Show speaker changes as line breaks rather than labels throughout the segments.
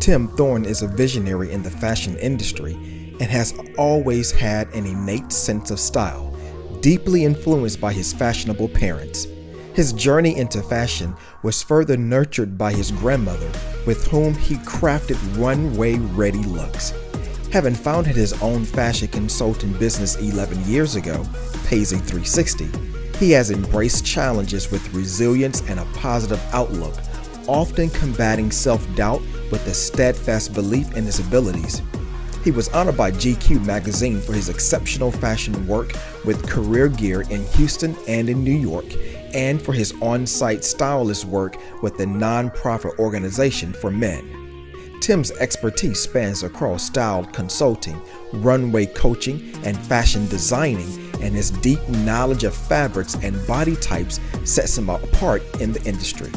Tim Thorn is a visionary in the fashion industry and has always had an innate sense of style, deeply influenced by his fashionable parents. His journey into fashion was further nurtured by his grandmother, with whom he crafted runway-ready looks. Having founded his own fashion consulting business 11 years ago, Pazing 360, he has embraced challenges with resilience and a positive outlook, often combating self-doubt with a steadfast belief in his abilities. He was honored by GQ magazine for his exceptional fashion work with career gear in Houston and in New York, and for his on-site stylist work with the non-profit organization for men. Tim's expertise spans across style consulting, runway coaching, and fashion designing, and his deep knowledge of fabrics and body types sets him apart in the industry.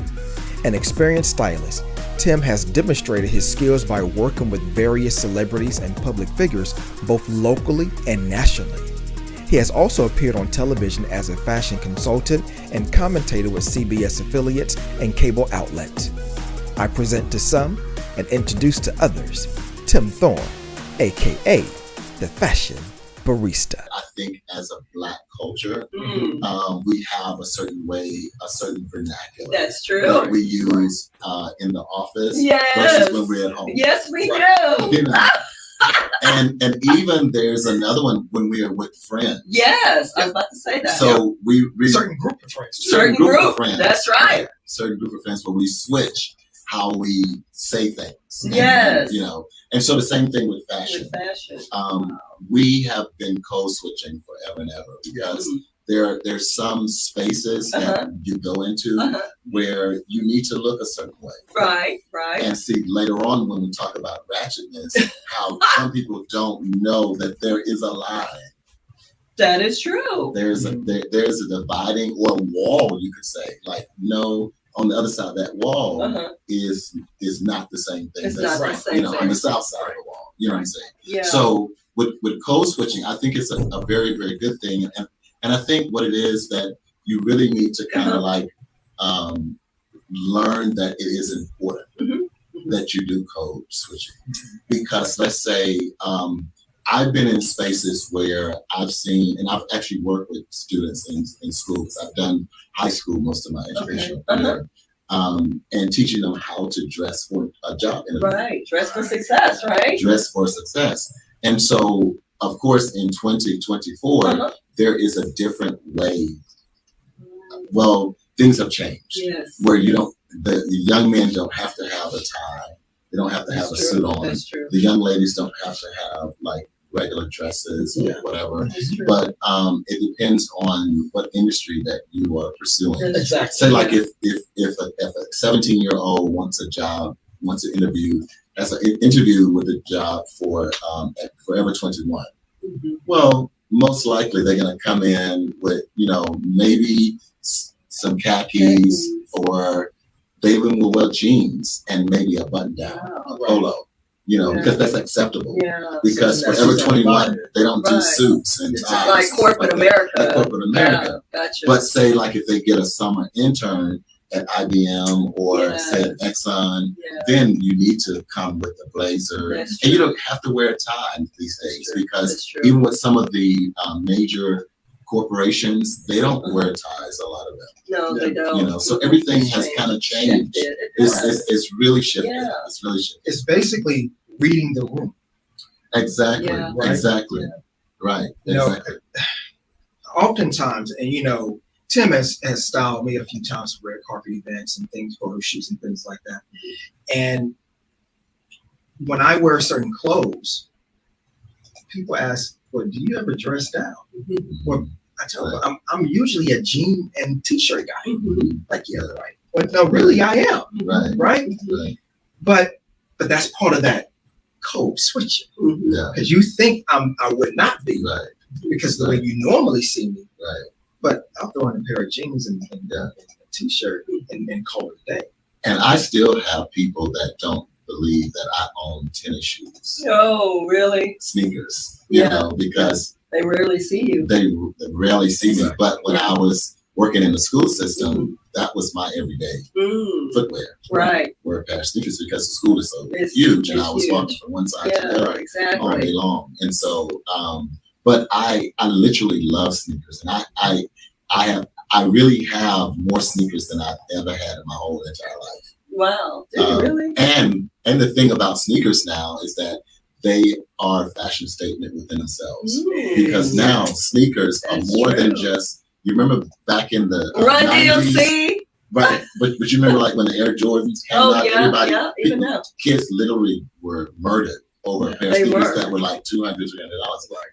An experienced stylist, Tim has demonstrated his skills by working with various celebrities and public figures both locally and nationally. He has also appeared on television as a fashion consultant and commentator with CBS affiliates and cable outlets. I present to some and introduce to others Tim Thorn, aka the Fashion Barista.
I think as a Black culture, we have a certain way, a certain vernacular.
That's true.
That we use in the office versus when we're at home.
Yes, we do.
You know? and even there's another one when we are with friends.
Yes, I was about to say that.
So we
certain group of friends.
Certain group of friends. That's right.
Certain group of friends where we switch how we say things.
Yes.
And, you know, and so the same thing with fashion. We have been code switching forever and ever because there's some spaces that you go into where you need to look a certain way.
Right.
And see later on when we talk about ratchetness, how some people don't know that there is a line.
That is true.
There's a dividing or a wall, you could say. Like, no, on the other side of that wall is not the same thing.
It's not the same thing.
On the south side of the wall. You know what I'm saying?
Yeah.
So with code switching, I think it's a very, very good thing. And I think what it is that you really need to kind of like learn that it is important that you do code switching. Because let's say I've been in spaces where I've seen, and I've actually worked with students in school because I've done high school most of my educational career, and teaching them how to dress for a job interview.
Right, dress for success, right?
Dress for success. And so, of course, in 2024, there is a different way. Well, things have changed.
Yes.
Where the young men don't have to have a tie. They don't have to have a suit on.
That's true.
The young ladies don't have to have like regular dresses or whatever. But it depends on what industry that you are pursuing.
Exactly.
Say like if a 17-year-old wants a job, wants an interview, as an interview with a job for Forever 21. Well, most likely they're going to come in with, maybe some khakis, or they even will wear jeans and maybe a button down, a polo, because that's acceptable.
Yeah.
Because Forever 21, they don't do suits and ties.
Like corporate America.
Like corporate America.
Yeah, gotcha.
But say like if they get a summer intern at IBM or say at Exxon, then you need to come with a blazer. And you don't have to wear a tie these days because even with some of the major corporations, they don't wear ties, a lot of them.
No, they don't.
So everything has kind of changed. It's really shifted.
Yeah.
It's really shifted.
It's basically reading the room.
Exactly.
Yeah.
Right?
Exactly.
Yeah.
Right.
Exactly. Oftentimes, and Tim has styled me a few times for red carpet events and things, photo shoots and things like that. And when I wear certain clothes, people ask, well, do you ever dress down? Well, I tell them, I'm usually a jean and t-shirt guy. Like, yeah, right. But no, really, I am. Right? But that's part of that code switching. Because you think I would not be. Because the way you normally see me. But I'll throw in a pair of jeans and a t-shirt and call it a day.
And I still have people that don't believe that I own tennis shoes.
Oh, really?
Sneakers, because
they rarely see you.
They rarely see me. But when I was working in the school system, that was my everyday footwear.
Right.
Wear a pair of sneakers because the school is so
It's
huge, and I was
huge.
walking from one side to the other
Exactly.
all day long. And so, but I literally love sneakers, and I really have more sneakers than I've ever had in my whole entire life.
Wow. Do you really?
And the thing about sneakers now is that they are a fashion statement within themselves, because now sneakers are
That's
more
true.
than just. You remember back in the
Run
90s,
DMC.
right? But you remember like when the Air Jordans came out, everybody,
even now.
kids literally were murdered over a pair of
They
sneakers
were.
that were like $200, $300.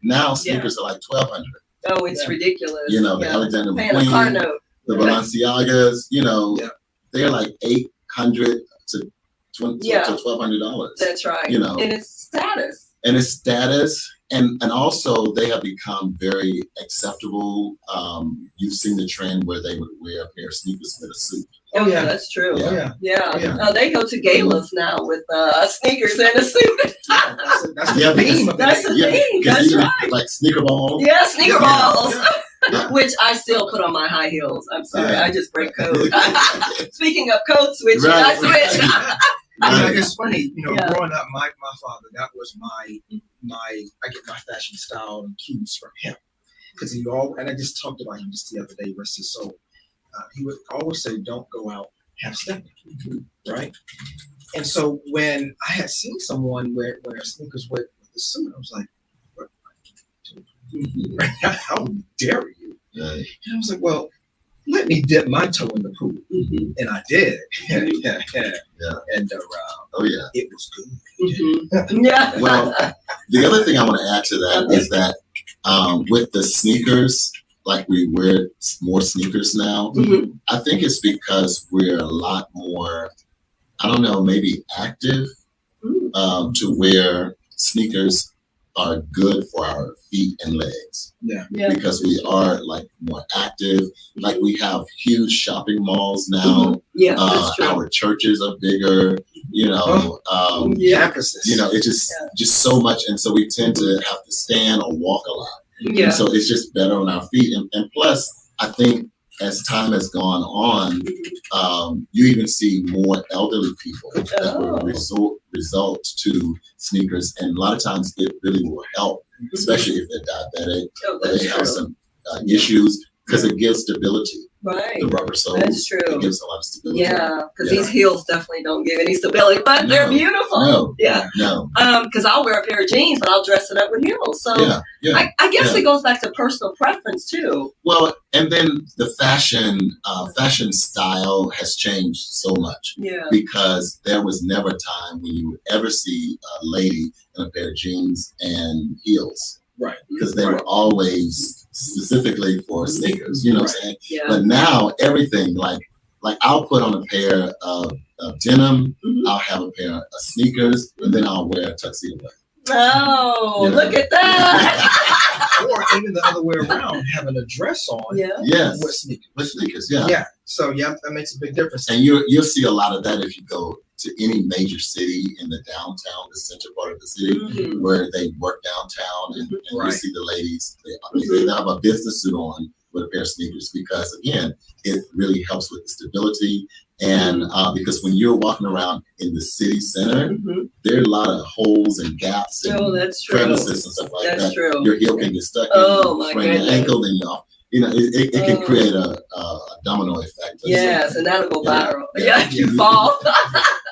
Now sneakers are like $1,200.
Oh, it's ridiculous.
You know, the Alexander
Paying a car
McQueen,
note.
the Balenciagas. You know,
Yeah.
they're like $800 to $1,200.
That's right.
You know,
And it's status.
and it's status, and also they have become very acceptable. You've seen the trend where they would wear a pair of sneakers with a suit.
Oh,
yeah.
that's true.
Yeah.
Yeah.
Yeah.
They go to galas now with sneakers and a suit.
That's
Yeah,
the theme of
That's
it.
the thing.
'cause
That's
even,
right.
like sneaker ball.
Yeah, sneaker
Yeah.
balls.
Yeah.
Which I still put on my high heels. I'm sorry,
Yeah.
I just break code. Speaking of code switching,
Right.
I switch.
Like, it's funny, you know,
Yeah.
growing up, my father, that was my I get my fashion style and cues from him, because and I just talked about him just the other day, rest his soul. He would always say, "Don't go out half stepping," right? And so when I had seen someone wear sneakers with the suit, I was like, "What? How dare you?"
Right.
And I was like, "Well, let me dip my toe in the pool," and I did.
Yeah.
And
Oh yeah.
it was good.
Yeah.
Well, the other thing I want to add to that is that with the sneakers, like we wear more sneakers now. I think it's because we're a lot more, I don't know, maybe active, to where sneakers are good for our feet and legs.
Yeah.
Because we are like more active. Like we have huge shopping malls now.
Yeah, that's true.
Our churches are bigger. You know,
Campuses.
you know, it's just so much, and so we tend to have to stand or walk a lot.
Yeah.
And so it's just better on our feet. And plus, I think as time has gone on, you even see more elderly people that will result to sneakers, and a lot of times it really will help, especially if they're diabetic or
that's
they have
true.
some issues, because it gives stability.
Right.
The rubber soles,
That's true.
it gives a lot of stability.
Yeah, because
Yeah.
these heels definitely don't give any stability, but they're
No.
beautiful.
No.
Yeah.
No.
Because I'll wear a pair of jeans, but I'll dress it up with heels. So
Yeah.
I guess
Yeah.
it goes back to personal preference too.
Well, and then the fashion style has changed so much,
Yeah.
because there was never a time when you would ever see a lady in a pair of jeans and heels,
Right.
because they were always specifically for sneakers, you know what I'm saying?
Yeah.
But now everything, like I'll put on a pair of denim, I'll have a pair of sneakers, and then I'll wear a tuxedo.
Oh,
You know?
look at that.
Or even the other way around, having a dress on
Yeah.
Yes,
with sneakers.
with sneakers, yeah.
Yeah. So that makes a big difference.
And you'll see a lot of that if you go to any major city in the downtown, the center part of the city,
Mhm.
where they work downtown, and you
Right.
see the ladies, they have a business suit on with a pair of sneakers, because again, it really helps with the stability. And because when you're walking around in the city center,
Mhm.
there are a lot of holes and gaps and
Oh, that's true.
crevices and stuff like
That's
that.
true.
Your heel can get stuck
Oh,
in,
my
sprain your
goodness.
ankle, then you're off. You know, it can
Oh.
create a domino effect.
Yes, and that'll go
Yeah.
viral.
Yeah.
Yeah, if you fall.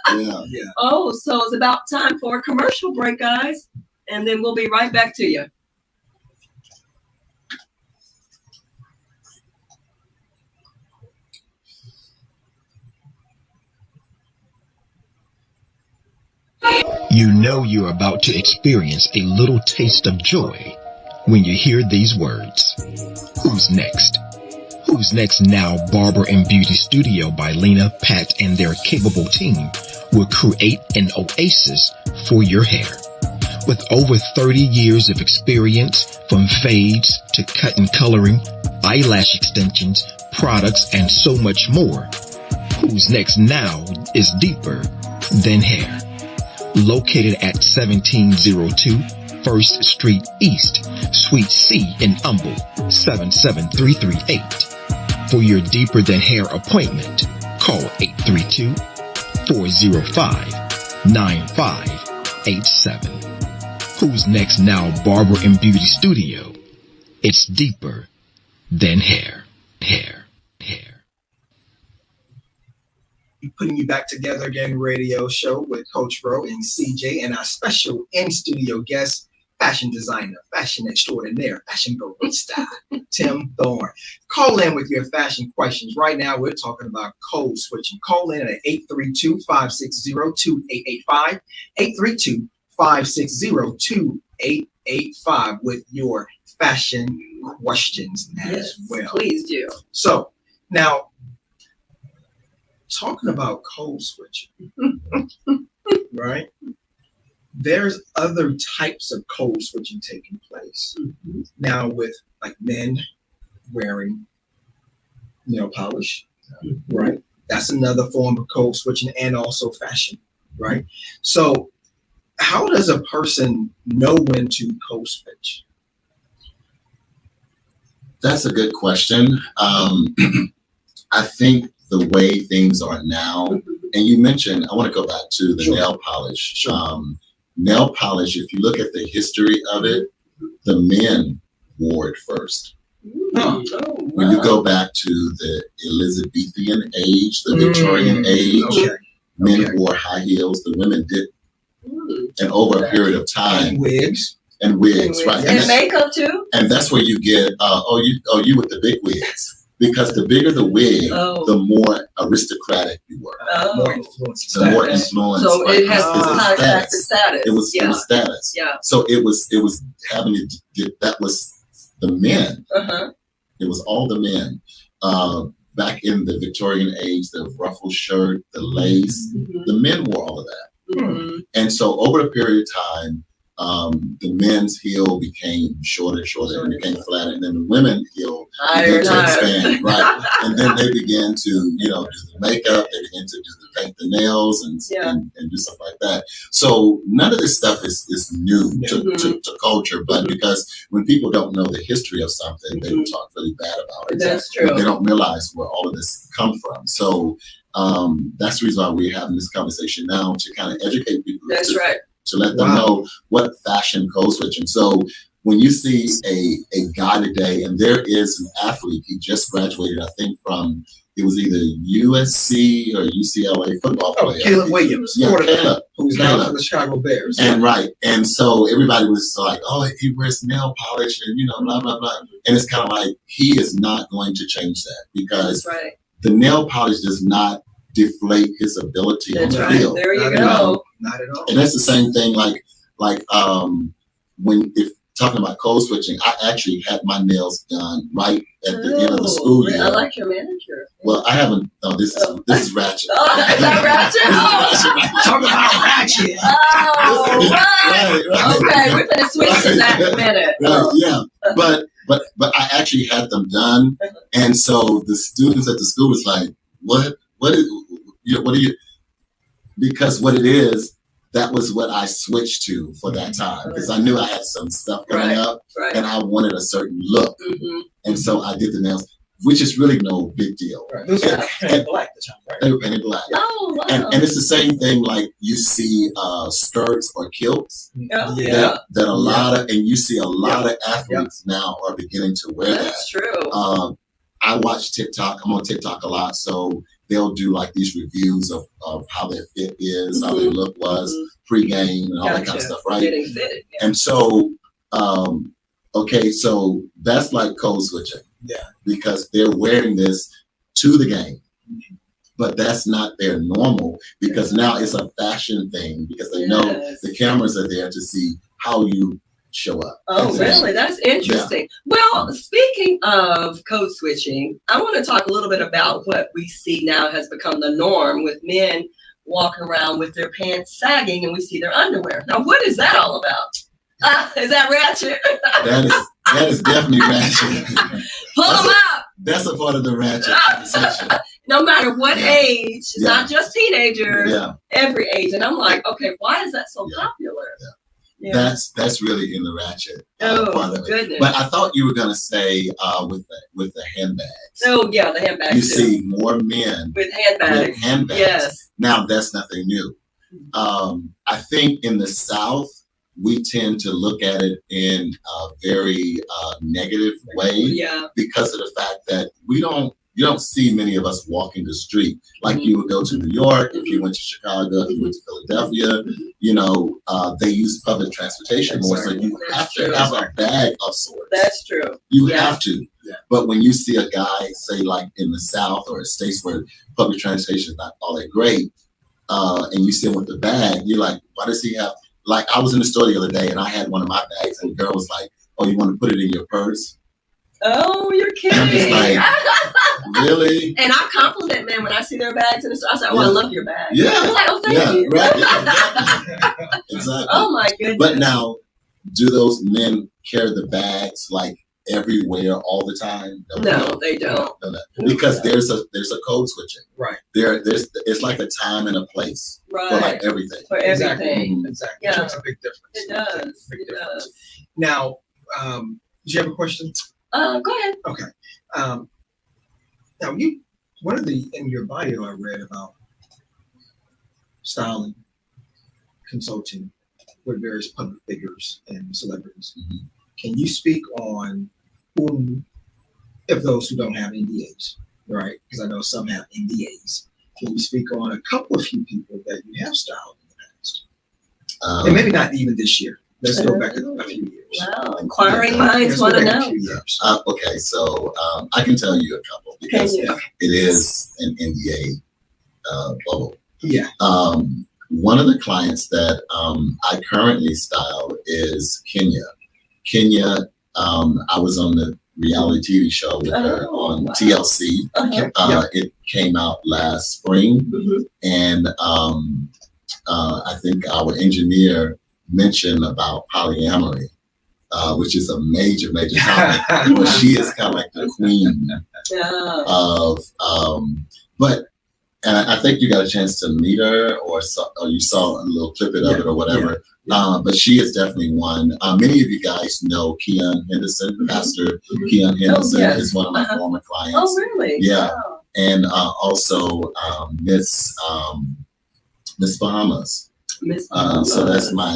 Yeah.
Oh, so it's about time for a commercial break, guys. And then we'll be right back to you.
You know you're about to experience a little taste of joy when you hear these words. Who's next? Who's Next Now Barber and Beauty Studio by Lena, Pat, and their capable team will create an oasis for your hair. With over 30 years of experience, from fades to cut and coloring, eyelash extensions, products, and so much more, Who's Next Now is deeper than hair. Located at 1702 1st Street East, Suite C in Humble, 77338. For your deeper than hair appointment, call 832-405-9587. Who's Next Now Barber and Beauty Studio? It's deeper than hair.
Putting you back together again radio show with Coach Bro and CJ and our special in-studio guest, fashion designer, fashion extraordinaire, fashion barista, Tim Thorn. Call in with your fashion questions. Right now, we're talking about code switching. Call in at 832-560-2885, 832-560-2885 with your fashion questions as well.
Please do.
So now, talking about code switching, right? There's other types of code switching taking place now with like men wearing nail polish, right? That's another form of code switching, and also fashion, right? So how does a person know when to code switch?
That's a good question. I think the way things are now, and you mentioned, I want to go back to the nail polish. Nail polish, if you look at the history of it, the men wore it first. When you go back to the Elizabethan age, the Victorian age, men wore high heels, the women did. And over a period of time,
And wigs,
right?
And makeup too.
And that's where you get, you with the big wigs. Because the bigger the wig, the more aristocratic you were.
more influence.
The more influence.
So
right?
it has
It's
the status.
It was status.
Yeah.
So it was having to get, that was the men. It was all the men. Back in the Victorian age, the ruffled shirt, the lace, the men wore all of that. And so over a period of time, the men's heel became shorter and shorter and became flatter, and then the women's heel began to expand, right? And then they began to, do the makeup, they began to paint the nails and do stuff like that. So none of this stuff is new to culture, but because when people don't know the history of something, they will talk really bad about it.
That's true.
They don't realize where all of this come from. So that's the reason why we're having this conversation now, to kind of educate people.
That's right.
To let them know what fashion code switching. So when you see a guy today, and there is an athlete, he just graduated, I think, from, it was either USC or UCLA football player.
Caleb Williams,
Caleb,
who's now for the Chicago Bears.
And and so everybody was like, oh, he wears nail polish and blah blah blah. And it's kind of like, he is not going to change that, because the nail polish does not deflate his ability on the field.
There you go.
Not at all.
And that's the same thing, like when, if talking about code switching, I actually had my nails done right at the end of the school year.
I like your manicure.
Well, I haven't. No, this is ratchet.
Oh, is that ratchet?
Talk about ratchet.
Right. Okay, we're gonna switch to that in a minute.
Yeah, but I actually had them done, and so the students at the school was like, what are you? Because what it is, that was what I switched to for that time, because I knew I had some stuff coming up, and I wanted a certain look, and so I did the nails, which is really no big deal.
Those were painted black the time, right?
They were painted black.
Oh, wow.
And it's the same thing, like you see skirts or kilts that a lot of, and you see a lot of athletes now are beginning to wear that.
That's true.
I watch TikTok. I'm on TikTok a lot, so they'll do like these reviews of how their fit is, how their look was pre-game, and all that kind of stuff, right?
Getting fitted. Yeah.
And so, so that's like code switching, because they're wearing this to the game, but that's not their normal, because now it's a fashion thing, because they know the cameras are there to see how you show up.
Oh, really? That's interesting. Well, speaking of code switching, I want to talk a little bit about what we see now has become the norm, with men walking around with their pants sagging and we see their underwear. Now, what is that all about? Is that ratchet?
That is definitely ratchet.
Pull them up.
That's a part of the ratchet conversation.
No matter what age, not just teenagers,
Yeah.
every age. And I'm like, okay, why is that so popular?
That's really in the ratchet part of it.
Goodness.
But I thought you were gonna say with the handbags.
Oh yeah, the handbags.
You
too.
see more men
With handbags.
with handbags.
Yes.
Now that's nothing new. I think in the South we tend to look at it in a very negative way
Yeah.
because of the fact that you don't see many of us walking the street like you would go to New York, if you went to Chicago, if you went to Philadelphia, they use public transportation more, so you have to have a bag of sorts.
That's true.
You have to. Yeah. But when you see a guy, say like in the South or states where public transportation is not all that great, and you see him with the bag, you're like, why does he have, like I was in the store the other day and I had one of my bags and the girl was like, oh, you want to put it in your purse?
Oh, you're kidding.
I'm just like, really?
And I compliment men when I see their bags in the store. I say, oh, I love your bag.
Yeah.
I'm like, oh, thank you.
Right. Yeah, exactly.
Oh, my goodness.
But now, do those men carry the bags like everywhere all the time?
No, they don't.
No. Because there's a code switching.
Right.
It's like a time and a place
Right.
for like everything.
For everything.
Exactly.
Yeah.
That's a big difference.
It does.
Big
It
difference.
does.
Now, did you have a question?
Go ahead.
Okay. Now in your bio I read about styling, consulting with various public figures and celebrities.
Mm-hmm.
Can you speak on if those who don't have NDAs, right? Because I know some have NDAs. Can you speak on a few people that you have styled in the past? And maybe not even this year. Let's go back a few years.
Wow, inquiring minds want to know.
Okay, so I can tell you a couple because it is an NDA bubble.
Yeah.
One of the clients that I currently style is Kenya. Kenya, I was on the reality TV show with her on TLC. It came out last spring, and I think our engineer mentioned about polyamory, which is a major topic. But she is kind of like the queen of, and I think you got a chance to meet her or you saw a little clip of it or whatever. But she is definitely one. Many of you guys know Keon Henderson, Pastor Keon Henderson is one of my former clients.
Oh, really?
Yeah. Wow. And also Miss Bahamas. So that's my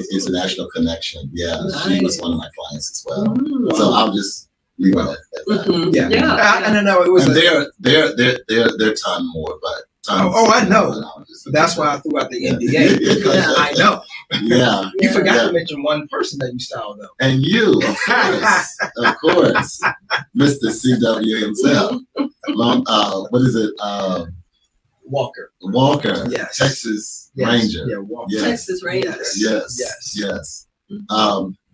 international connection. Yeah, nice. She was one of my clients as well. So I'll just leave it at that.
Yeah. And I know it was.
And they're ton more, but
I know. That's why I threw out the NDA because I know.
Yeah.
You forgot to mention one person that you styled though.
And you, of course, Mr. CW himself. What is it?
Walker.
Yes. Texas Ranger.
Yeah, Walker.
Yes.
Texas Ranger.
Yes.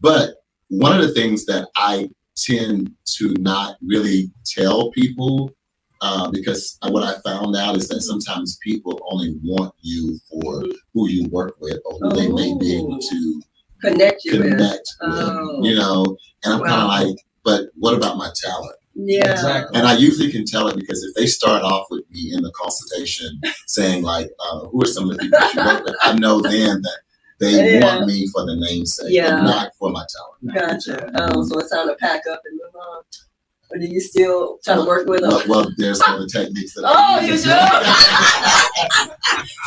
But one of the things that I tend to not really tell people, because what I found out is that sometimes people only want you for who you work with or who they may be able to connect with. And I'm kind of like, but what about my talent?
Yeah.
Exactly.
And I usually can tell it because if they start off with me in the consultation saying like, who are some of the people that you work with, I know then that they want me for the namesake, and not for my talent.
Gotcha. So it's time to pack up and move on. Or do you still try to work with them?
Well, there's some of the techniques that I use.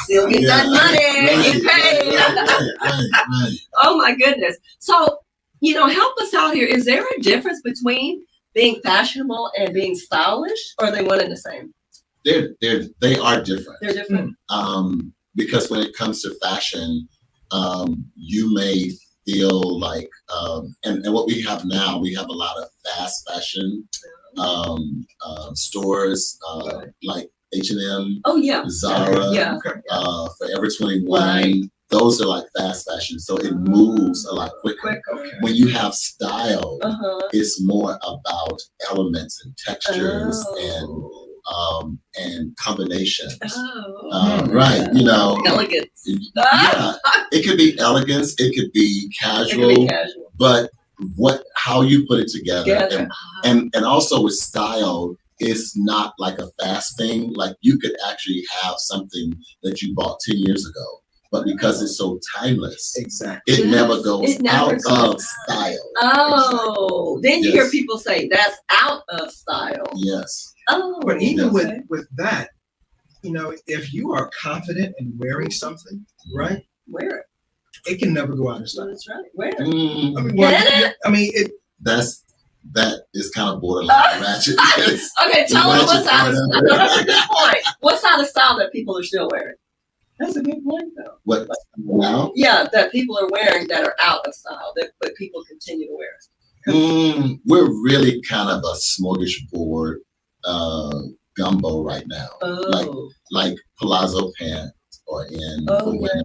Still get that money. Get paid.
Right.
Oh my goodness. So, help us out here. Is there a difference between being fashionable and being stylish, or are they one and the same?
They are different.
They're different.
Because when it comes to fashion, you may feel like, and what we have now, we have a lot of fast fashion stores like H&M, Zara, Forever 21. Right. Those are like fast fashion, so it moves a lot quicker. When you have style, it's more about elements and textures and combinations. Right,
elegance.
Yeah, it could be elegance, it could be casual, but how you put it together, and also with style, it's not like a fast thing. Like you could actually have something that you bought 10 years ago, but because it's so timeless,
Exactly.
it never goes
It never
out
goes
of style.
Oh, then you
Yes.
hear people say that's out of style.
Yes.
Oh,
But even
okay.
with that, if you are confident in wearing something, right,
Wear it.
it can never go out of style.
That's right. Wear it.
Mm,
I mean,
Can it?
that is kind of borderline ratchet. Yes.
Okay, tell us what's out of
Ratchet,
style. No, that's a good point. What's out of style that people are still wearing? That's a good point, though.
What now?
Yeah, that people are wearing that are out of style, but people continue to wear it.
We're really kind of a smorgasbord gumbo right now.
Oh,
Like palazzo pants are in
Oh,
for
yeah.
women.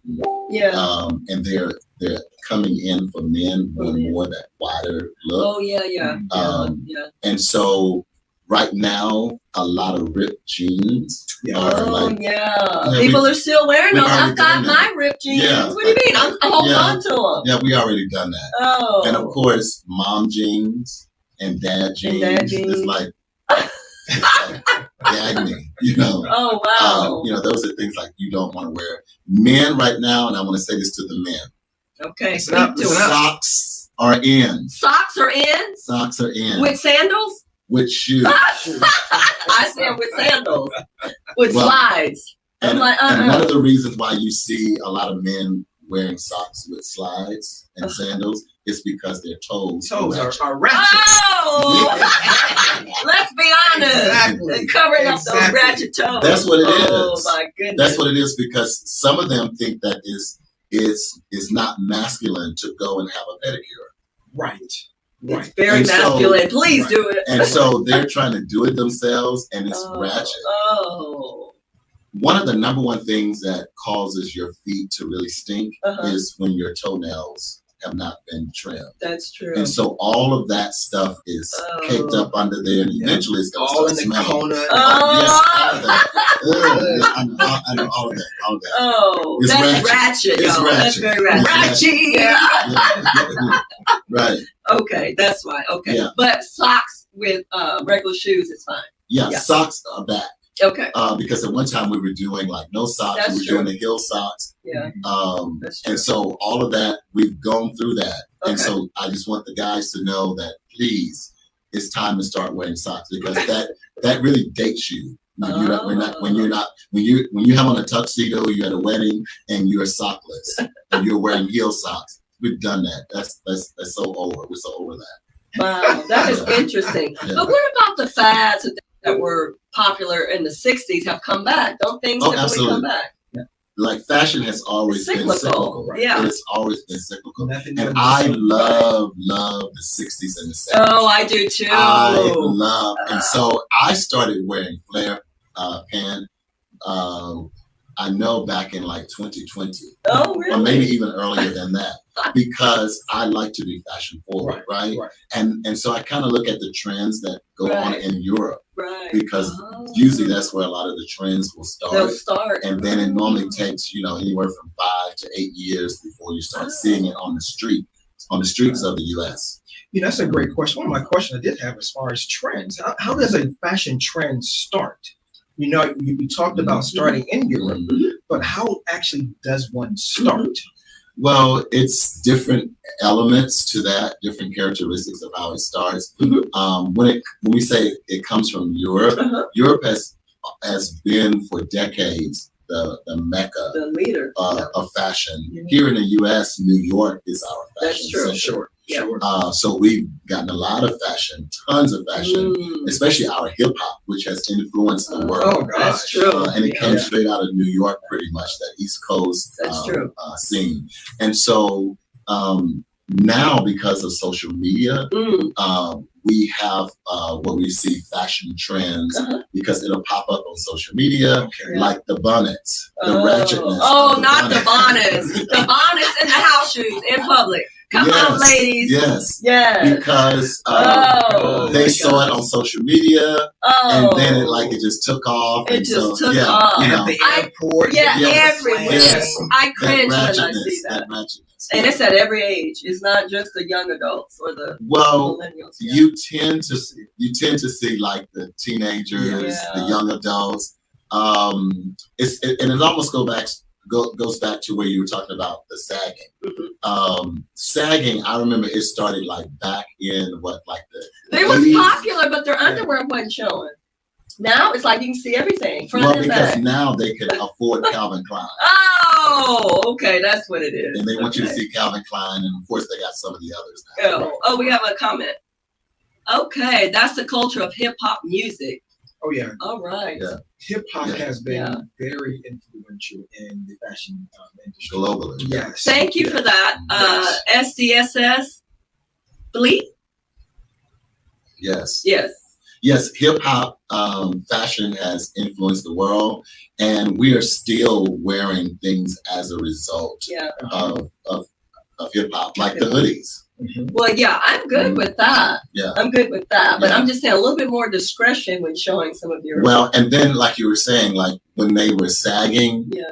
yeah.
And they're coming in for men
For
with
men.
more that wider look.
Oh, yeah. Yeah.
And so right now, a lot of ripped jeans are
Oh,
like,
yeah.
Yeah,
People are still wearing
we've
those.
already
I've got
done that.
my ripped jeans.
Yeah.
What do you mean? I'm holding
Yeah.
on to them.
yeah, we already done that.
Oh.
And of course, mom jeans and dad jeans.
jeans.
It's like, gag me,
Oh, wow.
Those are things like you don't want to wear. Men right now, and I want to say this to the men,
Okay,
Listen up,
speak to
listen
it.
up.
socks are in.
Socks are in
Socks are in.
with sandals?
With shoes.
I said with sandals, with
Well,
slides. I'm
And,
like,
and one of the reasons why you see a lot of men wearing socks with slides
Uh-huh.
and sandals is because their toes
Toes
ratchet.
are ratchet.
Oh, let's be honest.
Exactly.
Covering up those
Exactly.
ratchet toes.
That's what it
Oh
is.
my goodness.
That's what it is, because some of them think that is not masculine to go and have a pedicure.
Right.
It's
Right.
very
And so-
masculine. Please
Right.
do it.
And so they're trying to do it themselves, and it's ratchet.
Oh.
One of the number one things that causes your feet to really stink
Uh-huh.
is when your toenails have not been trimmed.
That's true.
And so all of that stuff is
Oh.
caked up under there, and eventually it's going to
All
start
in the
smelling.
corner.
Yes, all of
Oh,
that. Yeah, I know all of that. All of that.
oh,
It's
that's
ratchet.
ratchet,
It's
y'all. That's
ratchet.
very ratchet.
It's
Ratchet.
Yeah. Right.
Okay, that's why. Okay,
Yeah.
but socks with regular shoes is fine.
Yeah,
Yeah.
socks are back.
Okay,
Because at one time we were doing like no socks,
That's
we were
true.
doing the heel socks.
yeah, that's true.
And so all of that, we've gone through that. And
Okay.
so I just want the guys to know that, please, it's time to start wearing socks, because that really dates you. When you have on a tuxedo, you're at a wedding and you're sockless and you're wearing heel socks. We've done that. That's so over. We're so over that.
Wow, that is interesting.
Yeah.
But what about the fads that were popular in the 60s have come back? Don't things
Oh,
typically
absolutely.
come back?
Like fashion has always been cyclical.
right?
Yeah.
It's always been cyclical.
Nothing new
And
under the
I
sun.
love the 60s and the 70s.
Oh, I do too.
I love, and so I started wearing flare pants. I know back in like 2020,
Oh, really?
or maybe even earlier than that, because I like to be fashion forward, right?
Right.
And so I kind of look at the trends that go on
Right.
in Europe,
Right.
because
Oh.
usually that's where a lot of the trends will
They'll
start.
start.
And then it normally takes, anywhere from 5 to 8 years before you start seeing it on the streets of the US.
That's a great question. One of my questions I did have as far as trends. How does a fashion trend start? You talked about starting in Europe, but how actually does one start?
Well, it's different elements to that, different characteristics of how it starts.
Mhm.
When we say it comes from Europe,
Uh-huh.
Europe has been for decades the mecca
The leader.
of fashion.
Yeah.
Here in the U.S., New York is our
That's
fashion
true.
center.
Sure.
Yeah.
Sure.
So we've gotten a lot of fashion, tons of fashion, especially our hip hop, which has influenced the world.
Oh,
That's
gosh.
true.
And it
Yeah.
came straight out of New York, pretty much, that East Coast
That's true.
scene. And so now, because of social media, we have where we see fashion trends,
Uh-huh.
because it'll pop up on social media,
Okay.
like the bonnets, the ratchetness.
Oh,
of
not the bonnets. The bonnets and the house shoes in public. Come on,
Yes,
ladies.
Yes,
Yes.
because
Oh,
they
my
saw
God.
it on social media,
Oh.
and then it just took off.
It
and
just
so,
took
yeah,
off.
you
At
know,
the
I-
airport.
Yeah,
Yes.
everywhere.
Yes.
I cringe when I
ratchetness,
see that.
ratchetness.
And it's at every age. It's not just the young adults or the
Well,
millennials. Yeah.
you tend to see like the teenagers,
Yeah.
the young adults. And it almost goes goes back to where you were talking about the sagging. Sagging, I remember it started like back in the
It was
80s.
popular, but their underwear wasn't showing. Now it's like you can see everything front and
Because
back.
now they can afford Calvin Klein.
Oh, okay, that's what it is.
And they want you to see Calvin Klein, and of course they got some of the others now.
Oh, we have a comment. Okay, that's the culture of hip hop music.
Oh yeah,
All right.
Yeah.
hip hop
Yeah.
has been
Yeah.
very influential in the fashion industry.
Globally.
Yes.
Thank you for that. SDSS, Bleep?
Yes.
Yes.
Yes, hip hop fashion has influenced the world, and we are still wearing things as a result
Yeah.
of hip hop, like the hoodies.
Mhm.
Well, yeah, I'm good with that.
Yeah.
I'm good with that. But
Yeah.
I'm just saying a little bit more discretion when showing some of your.
Well, and then like you were saying, like when they were sagging,
Yeah.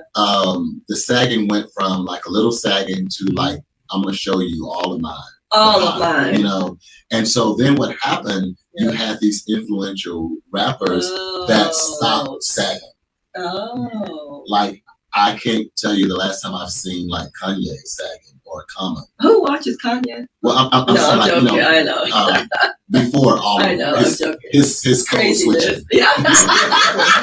the sagging went from like a little sagging to like, I'm gonna show you all of mine.
All of mine.
You know, and so then what happened? You
Yeah.
had these influential rappers that stopped sagging.
Oh.
Like I can't tell you the last time I've seen like Kanye sagging or Common.
Who watches Kanye?
Well, I'm
No,
saying
I'm
like
joking. I know.
before all
I
of
know. I'm
his
joking.
his code
Craziness.
switching.
Yeah.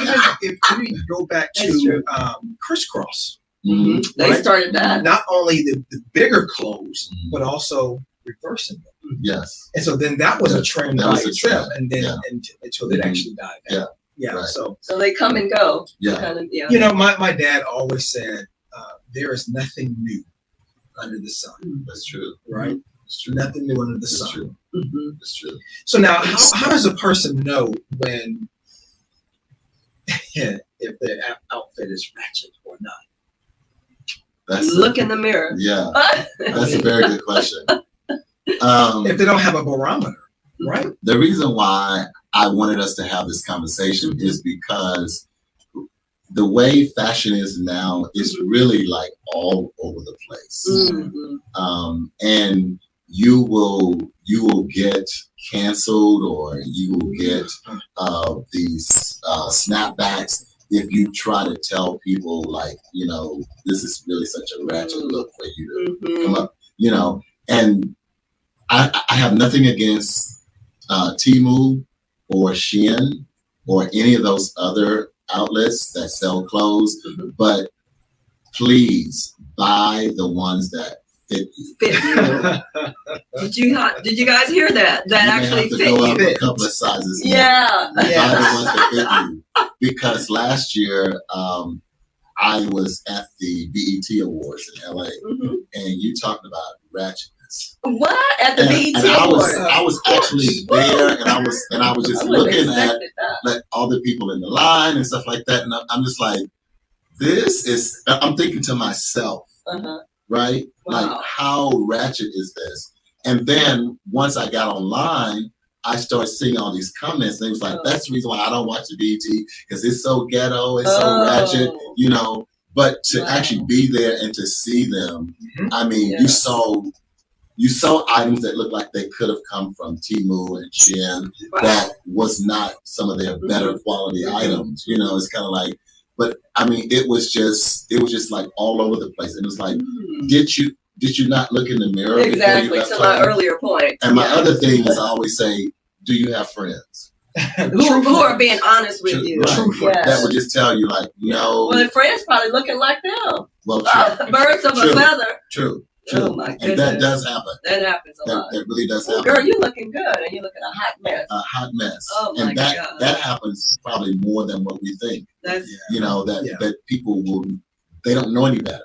Even if we go back
That's true.
to crisscross,
Mhm.
They
Right.
started that.
not only the bigger clothes,
Mhm.
but also reversing them.
Yes.
And so then that was a trend
That
by
was a
itself,
trend.
and then
Yeah.
until it actually died down. Yeah.
Right.
So
So they come and go.
Yeah.
Kind of, yeah.
you know, my dad always said, "There is nothing new under the sun."
That's true.
Right?
That's true.
Nothing new under the
That's
sun.
true.
Mhm.
That's true.
So now, how does a person know when if their outfit is ratchet or not?
That's
Look in the mirror.
yeah. That's a very good question.
If they don't have a barometer, right?
The reason why I wanted us to have this conversation is because the way fashion is now is really like all over the place.
Mhm.
And you will get canceled, or you will get these snapbacks if you try to tell people like, you know, this is really such a ratchet look for you to come
Mhm.
up, you know. And I have nothing against Temu or Shein or any of those other outlets that sell clothes,
Mhm.
but please buy the ones that fit you.
Fit you. Did you guys hear that? That
You may
actually
have to
fit
go
you.
up a couple of sizes more.
Yeah.
Buy the ones that fit you. Because last year, I was at the BET Awards in LA,
Mhm.
and you talked about ratchetness.
What at the
And
BET
I
Awards?
was actually there, and I was just
I wouldn't
looking
have
at
expected that.
like all the people in the line and stuff like that, and I'm just like, I'm thinking to myself,
Uh-huh.
right? Like,
Wow.
how ratchet is this? And then once I got online, I started seeing all these comments, and it was like, that's the reason why I don't watch the BET, because it's so ghetto, it's so ratchet, you know. But to
Wow.
actually be there and to see them, I mean,
Yeah.
you saw items that looked like they could have come from Temu and Shein
Wow.
that was not some of their better quality items. You know, it's kind of like, but I mean, it was just like all over the place. It was like,
Mm.
did you not look in the mirror before you
Exactly.
left
To my
home?
earlier point.
And my
Yeah.
other thing is I always say, do you have friends?
Who are being honest with
True-
you.
right.
Yes.
That would just tell you like, no,
Well, their friends probably looking like them.
well, true,
Birds of
True.
a feather.
true.
Oh my
And that
goodness.
does happen.
That happens a lot.
That really does
Oh,
happen.
girl, you looking good, and you looking a hot mess.
A hot mess.
Oh my
And that
God.
that happens probably more than what we think.
That's
You know, that
Yeah.
that people they don't know any better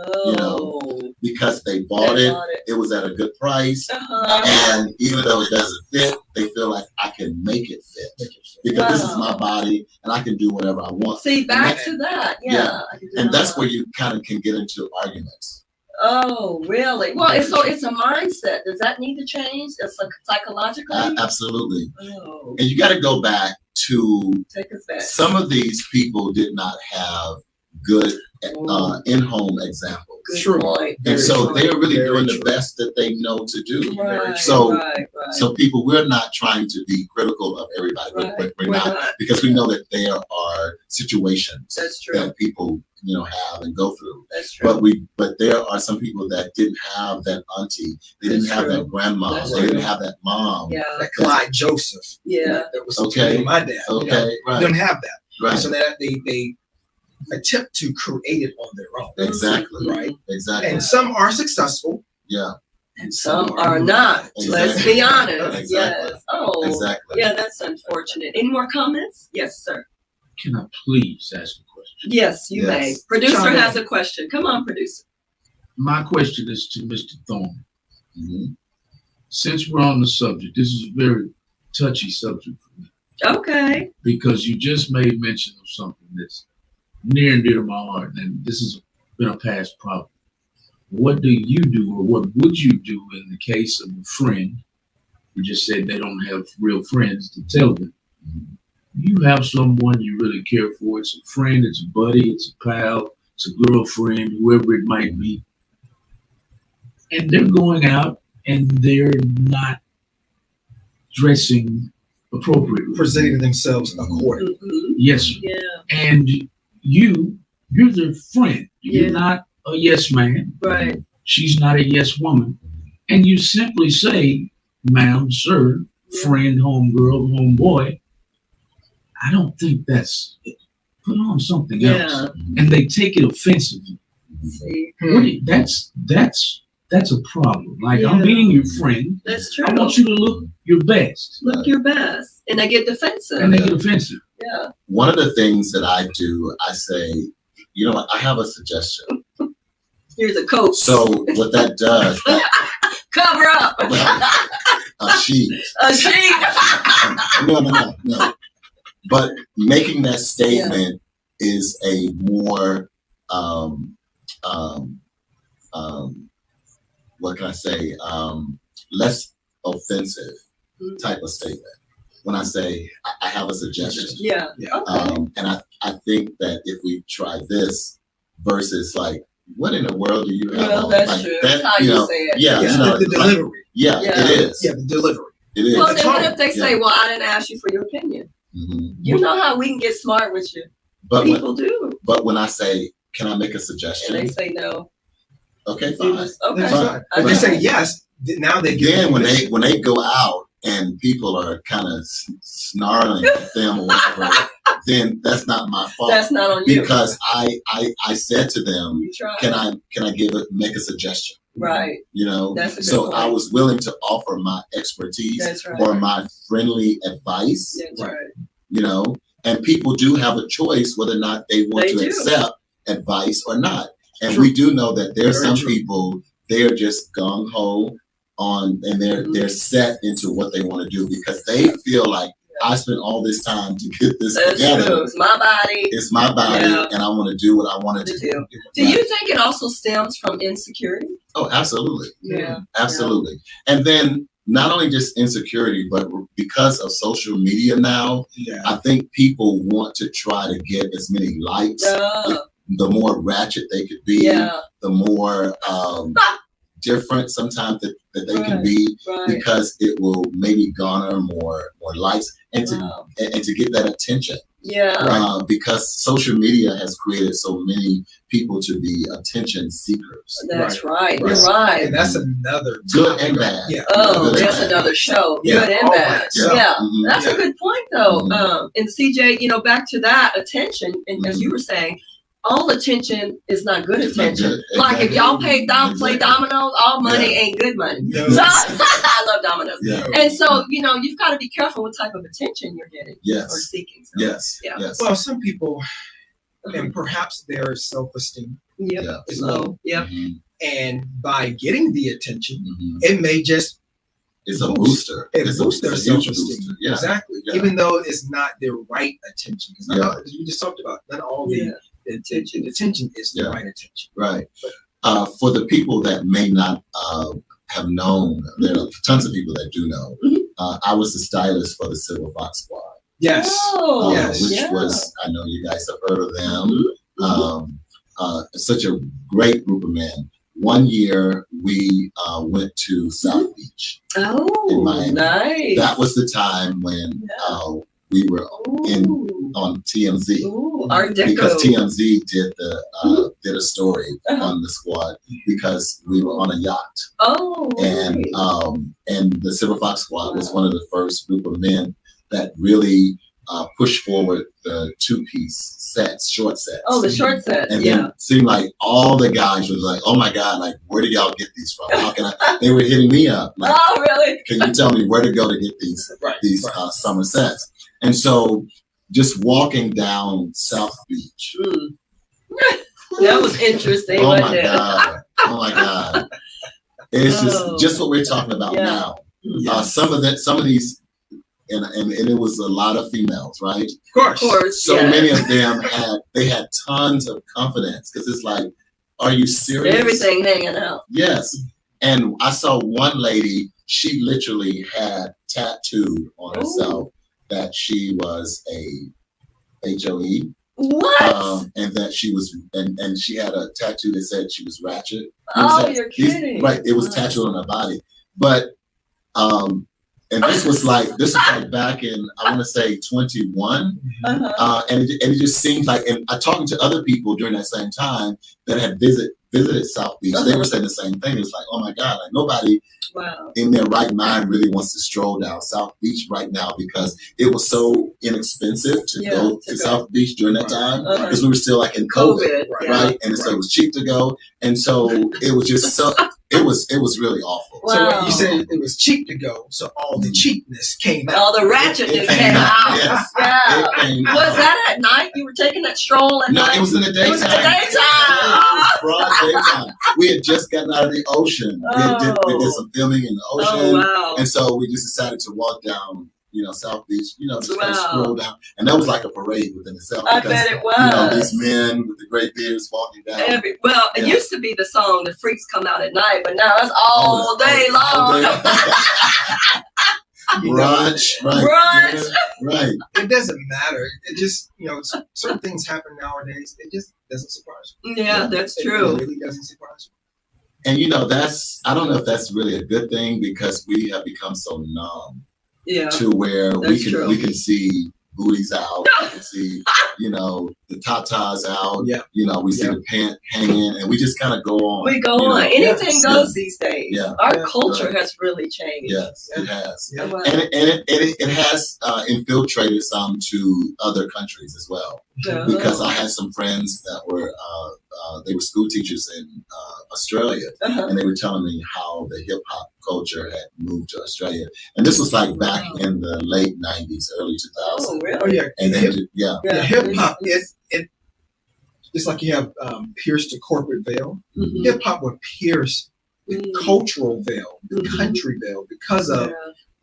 oh.
you know, because they bought
They
it.
bought it.
It was at a good price.
Uh-huh.
And even though it doesn't fit, they feel like I can make it fit because this is my body and I can do whatever I want.
See, back
And
to that.
Yeah.
Yeah. I can do
And that's
that.
where you kind of can get into arguments.
Oh, really? Well, it's a mindset. Does that need to change? It's like psychologically.
Absolutely.
Oh,
And you got to go back to
take us back.
some of these people did not have good in-home examples.
Good
True.
point.
And
Very
so
true.
they're really
Very
doing
true.
the best that they know to do.
Right,
So-
right.
So people, we're not trying to be critical of everybody,
Right.
but we're not, because we know that there are situations
That's true.
that people have and go through.
That's true.
But there are some people that didn't have that auntie, they didn't have that grandma,
That's
they didn't
true.
have that mom.
Yeah.
Like Clyde Joseph.
Yeah.
That was
Okay.
my dad.
Okay, right.
Didn't have that.
Right.
So that they attempt to create it on their own.
Exactly.
Right.
Exactly.
And some are successful.
Yeah.
And
Some are not. Let's be honest.
Exactly.
Yes. Oh.
Exactly.
Yeah, that's unfortunate. Any more comments? Yes, sir.
Can I please ask a question?
Yes, you may.
Yes.
Producer
Chime in.
has a question. Come on, producer.
My question is to Mr. Thorn.
Mhm.
Since we're on the subject, this is a very touchy subject for me
Okay.
because you just made mention of something that's near and dear to my heart, and this has been a past problem. What do you do, or what would you do in the case of a friend? You just said they don't have real friends to tell them. You have someone you really care for. It's a friend, it's a buddy, it's a pal, it's a girlfriend, whoever it might be. And they're going out and they're not dressing appropriately.
Presenting themselves accordingly.
Mhm.
Yes, sir.
Yeah.
And you're their friend. You're
Yeah.
not a yes man.
Right.
She's not a yes woman. And you simply say, ma'am, sir, friend, homegirl, homeboy, I don't think that's it. Put on something else.
Yeah.
And they take it offensively.
See,
What do you- that's a problem. Like, I'm
Yeah.
being your friend.
that's true.
I want you to look your best.
Look your best, and they get defensive.
And they get offensive.
Yeah.
One of the things that I do, I say, you know what, I have a suggestion.
Here's a coat.
So what that does,
Cover up.
a sheet.
A sheet.
No. But making that statement is a more, what can I say, less offensive type of statement. When I say, I have a suggestion.
Yeah.
Yeah.
Okay.
And I think that if we try this versus like, what in the world do you have?
Well,
on?
that's
Like,
true.
that,
That's how you say it.
Yeah,
Yeah,
you know,
the
like,
delivery.
yeah,
Yeah.
it is.
Yeah, the delivery.
It is.
Well, then what
tone.
if they say, "Well, I didn't ask you for your opinion"?
Mhm.
You know how we can get smart with you.
But when,
People do,
but when I say, can I make a
and
suggestion?
they say no.
Okay,
You
fine.
just-
That's
okay.
fine. If they say yes, now they get
Then when
permission.
they go out and people are kind of snarling at them or whatever, then that's not my fault.
That's not on you.
Because I said to them,
You try.
can I make a suggestion?
Right.
You know,
That's a good
so
point.
I was willing to offer my expertise
That's right.
or my friendly advice.
That's
Right.
right.
You know, and people do have a choice whether or not they want
They
to
do.
accept advice or not. And
True.
we do know that there are
Very
some
true.
people, they're just gung ho on, and
Mhm.
they're set into what they want to do because they feel like I spent all this time to get this
That's
together.
true. It's my body.
It's my body,
Yeah.
and I want to do what I want to
To
do.
do. Do you think it also stems from insecurity?
Oh, absolutely,
Yeah.
absolutely. And then not only just insecurity, but because of social media now,
Yeah.
I think people want to try to get as many likes. The more ratchet they could be,
Yeah.
the more different sometimes that they can
Right.
be,
Right.
because it will maybe garner more likes and to
Wow.
and to get that attention.
Yeah.
Because social media has created so many people to be attention seekers.
That's right. You're
Right.
right.
And that's another
Good
topic.
and bad.
Yeah.
Oh,
Good and
that's
bad.
another show.
Yeah,
Good and bad.
always.
Yeah.
Mhm.
That's
Yeah.
a good point, though.
Mhm.
And CJ, back to that attention, and as
Mhm.
you were saying, all attention is not good
It's not
attention.
good.
Like if
Exactly.
y'all play dominoes, all money
Yeah.
ain't good money.
No.
So I love dominoes.
Yeah.
And so, you've got to be careful what type of attention you're getting or
Yes.
seeking. So,
Yes.
Yeah.
Yes.
Well, some people,
uh-huh.
and perhaps their self-esteem
Yep.
Yeah.
is
So,
low,
yep.
Mhm.
and by getting the attention,
Mhm.
it may just
It's a booster.
it
It's
boosts their
it's a huge
self-esteem.
booster. Yeah.
Exactly.
Yeah.
Even though it's not their right attention, because
Yeah.
as we just talked about, not all
Yeah.
the attention is the
Yeah.
right attention.
Right. For the people that may not have known, there are tons of people that do know.
Mhm.
I was the stylist for the Silver Fox Squad,
Yes.
Oh,
Yes.
which
yeah.
was, I know you guys have heard of them.
Mhm.
Such a great group of men. One year we went to South Beach. in
Oh,
Miami.
nice.
That was the time when
Yeah.
we were
Ooh.
on TMZ.
Ooh, Art Deco.
Because TMZ did a story on the squad because we were on a yacht.
Oh.
And the Silver Fox Squad was one of the first group of men that really pushed forward the two-piece sets, short sets.
Oh, the short sets.
And
Yeah.
then it seemed like all the guys were like, "Oh my God, like where do y'all get these from? How can I?" They were hitting me up like,
Oh, really?
"Can you tell me where to go to get these summer sets?" And so, just walking down South Beach.
Mm. That was interesting.
Oh
wasn't
my
it?
God! Oh my God! It's just what we're talking about now.
Yeah.
Some of these, and it was a lot of females, right?
Of course.
So many of them had tons of confidence because it's like, are you serious?
Everything hanging out.
Yes. And I saw one lady, she literally had tattooed on herself that she was a HOE.
What?
And that she was, and she had a tattoo that said she was ratchet.
You're kidding.
Right. It was tattooed on her body. But, and this was like back in, I want to say 21. And it just seemed like, and I talking to other people during that same time that had visited South Beach, they were saying the same thing. It was like, oh my God, like nobody in their right mind really wants to stroll down South Beach right now because it was so inexpensive to go to South Beach during that time because we were still like in COVID. Right? And so it was cheap to go. And so it was just so, it was really awful.
Wow.
So when you said it was cheap to go, so all the cheapness came out.
All the ratchetness came out.
Yes.
Yeah. Was
out.
that at night? You were taking that stroll at night?
No, it was in the daytime.
It was in the daytime.
It was broad daytime. We had just gotten out of the ocean. We did some filming in the ocean.
Oh, wow.
And so we just decided to walk down, South Beach, just kind of scroll down. And that was like a parade within itself.
I bet it was.
These men with the great beards walking down.
It used to be the song, The Freaks Come Out at Night, but now it's all day long.
Brunch, right.
Brunch.
Right.
It doesn't matter. It just, certain things happen nowadays. It just doesn't surprise me.
Yeah, that's true.
It really doesn't surprise me.
And I don't know if that's really a good thing because we have become so numb.
Yeah.
To where we can see booties out, we can see, the tatas out. Yeah. We see the pant hanging, and we just kind of go on.
We go on. Anything goes these days.
Yeah.
Our culture has really changed.
Yes, it has.
Yeah.
And it has infiltrated some to other countries as well. Because I had some friends that were they were school teachers in Australia, and they were telling me how the hip hop culture had moved to Australia, and this was like back in the late '90s, early 2000s.
Oh, really?
Oh, yeah.
And then,
hip hop, it just like you have pierced the corporate veil. Hip hop would pierce the cultural veil, the country veil, because of,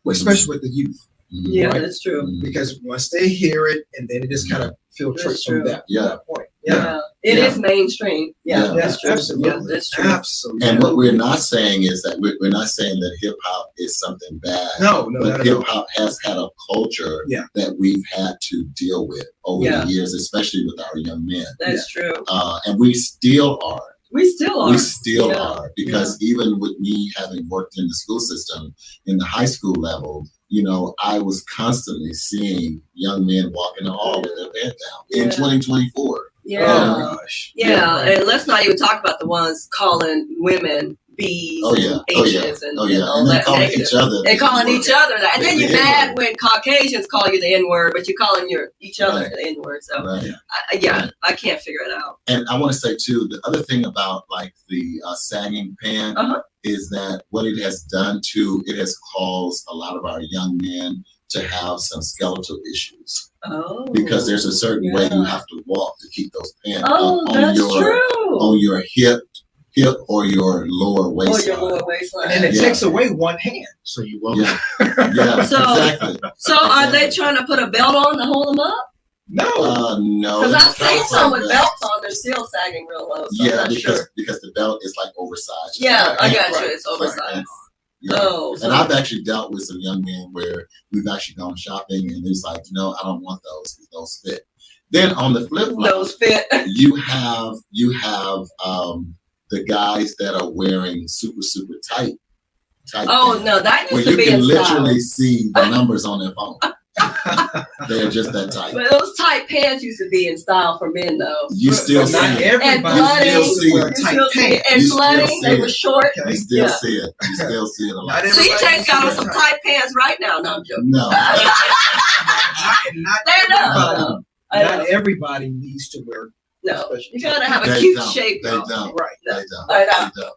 especially with the youth.
Yeah, right? That's true.
Because once they hear it, and then it just kind of filtrates from that point.
Yeah. It is mainstream. Yeah, that's true.
Absolutely.
Yeah, that's true.
Absolutely.
And what we're not saying is that we're not saying that hip hop is something bad.
No,
but hip hop has had a culture that we've had to deal with over the years, especially with our young men.
That's true.
And we still are.
We still are.
We still are, because even with me having worked in the school system, in the high school level, I was constantly seeing young men walking the hall with their pants down in 2024.
Yeah.
Oh, gosh.
Yeah. And let's not even talk about the ones calling women B's and H's and all that
calling
negative.
each other.
And calling each other that. And then you're mad when Caucasians call you the N-word, but you're calling each other the N-word. So, I can't figure it out.
And I want to say, too, the other thing about, like, the sagging pant is that what it has done, too, it has caused a lot of our young men to have some skeletal issues. Oh. Because there's a certain way you have to walk to keep those pants on your hip or your lower waistline.
And it takes away one hand. So you won't.
Yeah, exactly.
So are they trying to put a belt on to hold them up?
No. No.
Because I've seen some with belts on, they're still sagging real low. So
because the belt is like oversized.
Yeah, I got you. It's oversized.
And I've actually dealt with some young men where we've actually gone shopping and it's like, I don't want those because those fit. Then on the flip side,
those fit.
you have the guys that are wearing super tight.
Oh, no, that used to be
where you can
in
literally
style.
see the numbers on their phone. They are just that tight.
But those tight pants used to be in style for men, though.
You still
But
see
not
it.
everybody
And
used to wear
You
tight
still see it.
pants.
And
You still
flooding,
see
they
it.
were short.
You still
Yeah.
see it. You still see it a lot.
Not everybody
CJ's
used to
got on
wear
some
tight.
tight pants right now. No, I'm joking.
No.
Not
Stand up.
everybody.
I
Not
know.
everybody needs to wear.
No, you gotta have a
They
cute
don't.
shape.
They
though.
don't.
Right.
They don't.
I
They
know.
don't.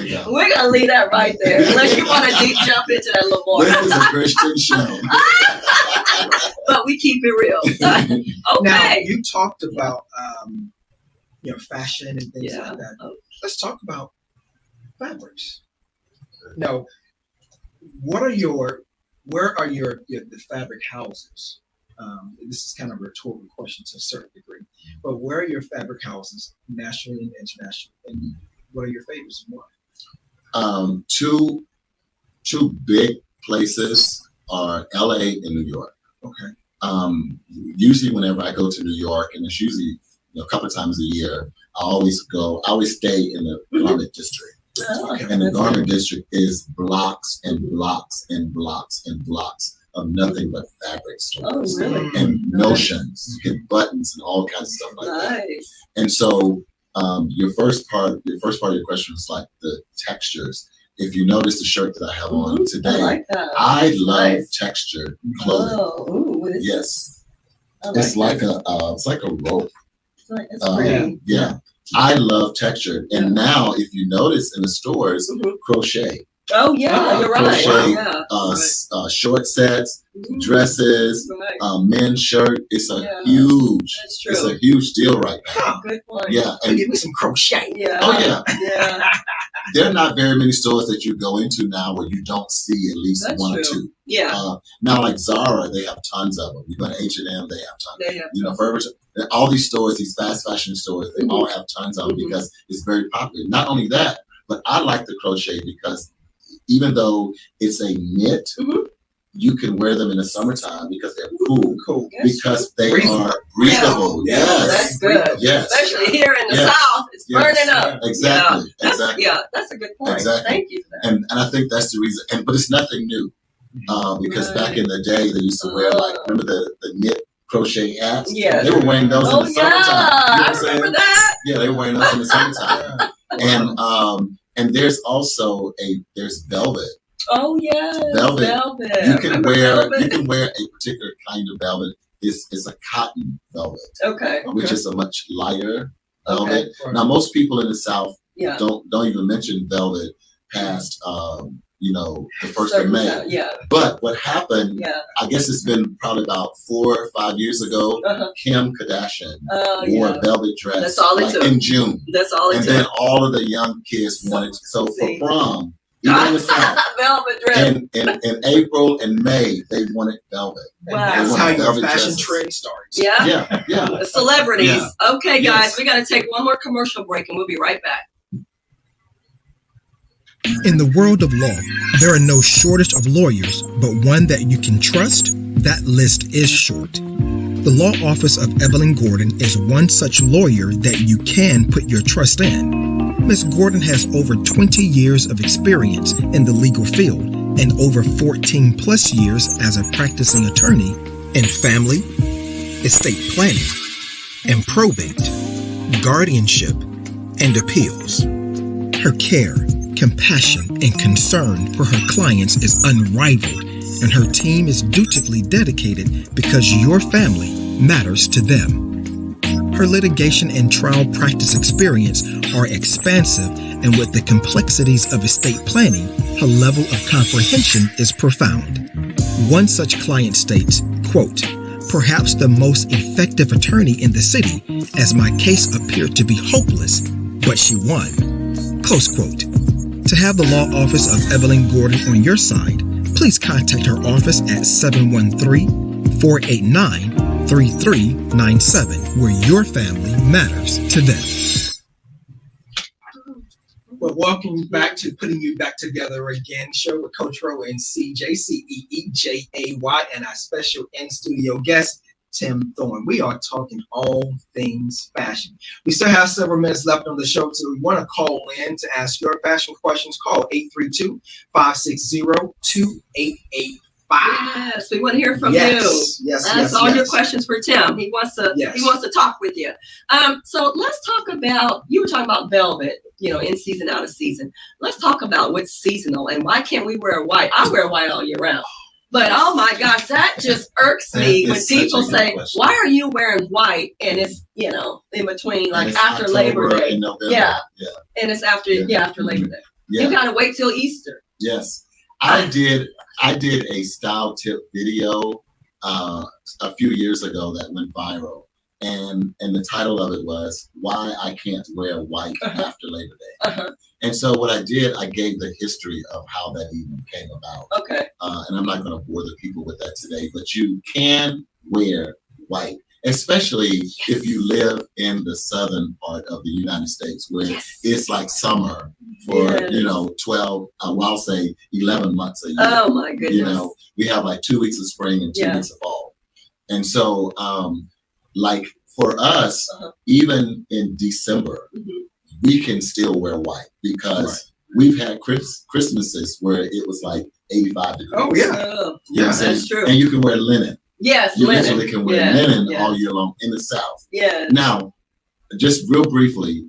They don't.
We're gonna leave that right there, unless you want to deep jump into that a little more.
This is a Christian show.
But we keep it real.
Now
Okay.
you talked about fashion and things
Yeah.
like that.
Oh.
Let's talk about fabrics. No, where are your the fabric houses? This is kind of a rhetorical question to a certain degree, but where are your fabric houses nationally and internationally, and what are your favorites and why?
Two big places are LA and New York.
Okay.
Usually whenever I go to New York, and it's usually a couple of times a year, I always stay in the garment district.
Oh,
And the garment district is blocks and blocks and blocks and blocks of nothing but fabric stores.
Oh, really?
And notions, you get buttons and all kinds of stuff like that.
Nice.
And so your first part of your question is like the textures. If you notice the shirt that I have on today,
I like that.
I love
Nice.
textured clothing.
Oh, ooh, what is
Yes,
it?
it's like a rope.
It's pretty.
Yeah, I love textured. And now, if you notice in the stores,
Mhm.
crochet,
Oh, yeah, you're right.
crochet,
Yeah.
short sets,
Mhm.
dresses,
Right.
men's shirt. It's a
Yeah.
huge.
That's true.
It's a huge deal right now.
Good point.
Yeah,
And
and
give me some crochet.
Yeah.
oh yeah,
Yeah.
there are not very many stores that you go into now where you don't see at least
That's
one or
true.
two.
Yeah.
Now, like Zara, they have tons of them. You go to H&M, they have tons.
They have.
Forever, all these stores, these fast fashion stores, they all have tons of them
Mhm.
because it's very popular. Not only that, but I like the crochet because even though it's a knit,
Mhm.
you can wear them in the summertime because they're cool.
Cool.
That's
Because they
Breathable.
are breathable.
Yeah.
Yes.
That's good.
Yes.
Especially here in the
Yes.
South, it's
Yes.
burning up.
Exactly.
Yeah.
Exactly.
That's a good point.
Exactly.
Thank you for that.
And I think that's the reason. But it's nothing new. Because
Right.
back in the day, they used to wear remember the knit crochet hats?
Yes.
They were wearing those in
Oh,
the
yeah.
summertime. You know
I
what I'm saying?
remember that.
Yeah, they were wearing those in the summertime. And there's also there's velvet.
Oh, yeah.
Velvet.
Velvet.
You can
Remember
wear
velvet?
a particular kind of velvet. It's a cotton velvet,
Okay.
which is a much lighter velvet.
Okay.
Right.
Now most people in the South
Yeah.
don't even mention velvet past the first of
Certain
May.
time. Yeah.
But what happened,
Yeah.
I guess it's been probably about 4 or 5 years ago,
Uh-huh.
Kim Kardashian
Oh,
wore
yeah.
a velvet dress
That's all it
like
took.
in June.
That's all it
And
took.
then all of the young kids wanted so
See.
for prom, even in the South,
Velvet dress.
in April and May, they wanted velvet.
And
Wow.
that's
They
how
want
your
velvet
fashion
dresses.
trend starts.
Yeah.
Yeah.
Celebrities.
Yeah.
Okay, guys,
Yes.
we got to take one more commercial break and we'll be right back.
In the world of law, there are no shortage of lawyers, but one that you can trust, that list is short. The law office of Evelyn Gordon is one such lawyer that you can put your trust in. Ms. Gordon has over 20 years of experience in the legal field and over 14 plus years as a practicing attorney in family, estate planning, and probate, guardianship, and appeals. Her care, compassion, and concern for her clients is unrivaled, and her team is dutifully dedicated because your family matters to them. Her litigation and trial practice experience are expansive, and with the complexities of estate planning, her level of comprehension is profound. One such client states, quote, "Perhaps the most effective attorney in the city, as my case appeared to be hopeless, but she won." Close quote. To have the law office of Evelyn Gordon on your side, please contact her office at 713-489-3397, where your family matters to them.
Well, welcome back to Putting You Back Together Again show with Coach Rowe and CJ, CEEJAY, and our special in-studio guest, Tim Thorn. We are talking all things fashion. We still have several minutes left on the show, so we want to call in to ask your fashion questions. Call 832-560-2885.
Yes, we want to hear from you.
Yes,
That's all your questions for Tim. He wants to talk with you. So let's talk about, you were talking about velvet, in season, out of season. Let's talk about what's seasonal and why can't we wear white? I wear white all year round. But oh my gosh, that just irks me when people say, why are you wearing white? And it's, in between, like after Labor Day. Yeah. And it's after Labor Day. You gotta wait till Easter.
Yes. I did a style tip video a few years ago that went viral. And the title of it was Why I Can't Wear White After Labor Day. And so what I did, I gave the history of how that even came about.
Okay.
And I'm not going to bore the people with that today, but you can wear white, especially if you live in the southern part of the United States where it's like summer for, 12, I'll say 11 months a year.
Oh my goodness.
We have like 2 weeks of spring and 2 weeks of fall. And so, like for us, even in December, we can still wear white because we've had Christmases where it was like 85 degrees.
Oh, yeah.
Yeah,
that's true.
And you can wear linen.
Yes,
You
linen.
literally can wear linen all year long in the South.
Yeah.
Now, just real briefly,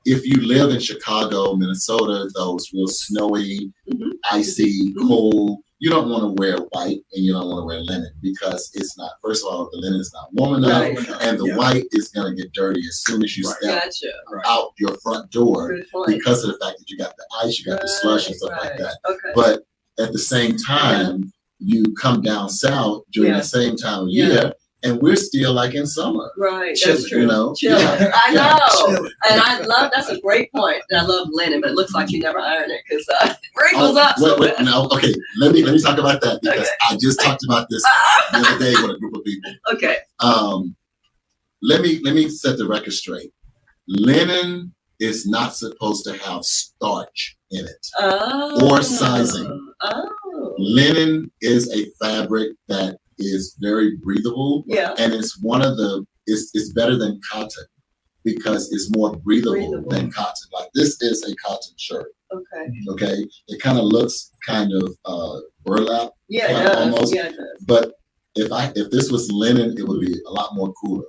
if you live in Chicago, Minnesota, those real snowy, icy, cold, you don't want to wear white and you don't want to wear linen because it's not, first of all, the linen is not warm enough and the white is going to get dirty as soon as you step out your front door because of the fact that you got the ice, you got the slush and stuff like that.
Okay.
But at the same time, you come down south during the same time of year and we're still like in summer.
Right,
Chilling,
that's true. Chilling. I know. And I love, that's a great point. I love linen, but it looks like you never iron it because it wrinkles up.
Okay, let me talk about that because I just talked about this the other day with a group of people.
Okay.
Let me set the record straight. Linen is not supposed to have starch in it or sizing. Linen is a fabric that is very breathable, and it's it's better than cotton because it's more breathable than cotton. Like this is a cotton shirt. Okay, it kind of looks kind of burlap, almost.
Yeah, it does.
But if this was linen, it would be a lot more cooler.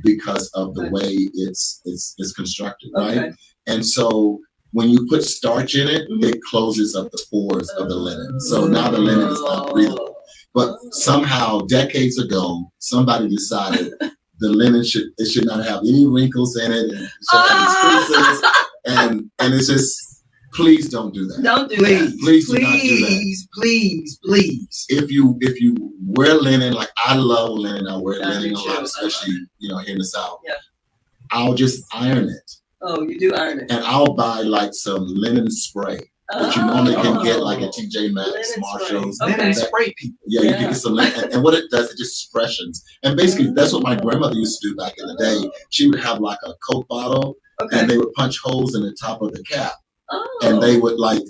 Because of the way it's constructed, right? And so when you put starch in it, it closes up the pores of the linen. So now the linen is not breathable. But somehow, decades ago, somebody decided the linen should not have any wrinkles in it, and it should have creases, and it's just, please don't do that.
Don't do
that. Please do not do that.
Please.
If you wear linen, like I love linen, I wear linen a lot, especially here in the South. Yeah. I'll just iron it.
Oh, you do iron it.
And I'll buy like some linen spray. That you normally can get like at TJ Maxx, Marshalls.
Linen spray people.
Yeah, you can get some linen. And what it does, it just freshens. And basically, that's what my grandmother used to do back in the day. She would have like a Coke bottle, and they would punch holes in the top of the cap. And they would like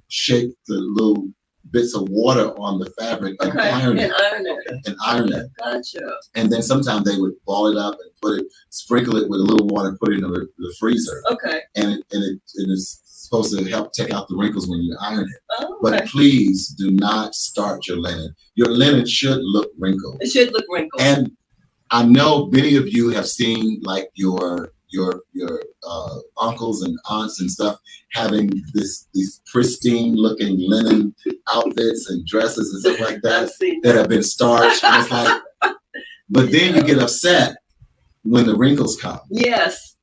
shake the little bits of water on the fabric and iron it. And iron it.
Gotcha.
And then sometimes they would ball it up and sprinkle it with a little water, put it in the freezer. And it is supposed to help take out the wrinkles when you iron it. But please do not starch your linen. Your linen should look wrinkled.
It should look wrinkled.
And I know many of you have seen like your uncles and aunts and stuff having these pristine looking linen outfits and dresses and stuff like that have been starched. And it's like, but then you get upset when the wrinkles come.
Yes.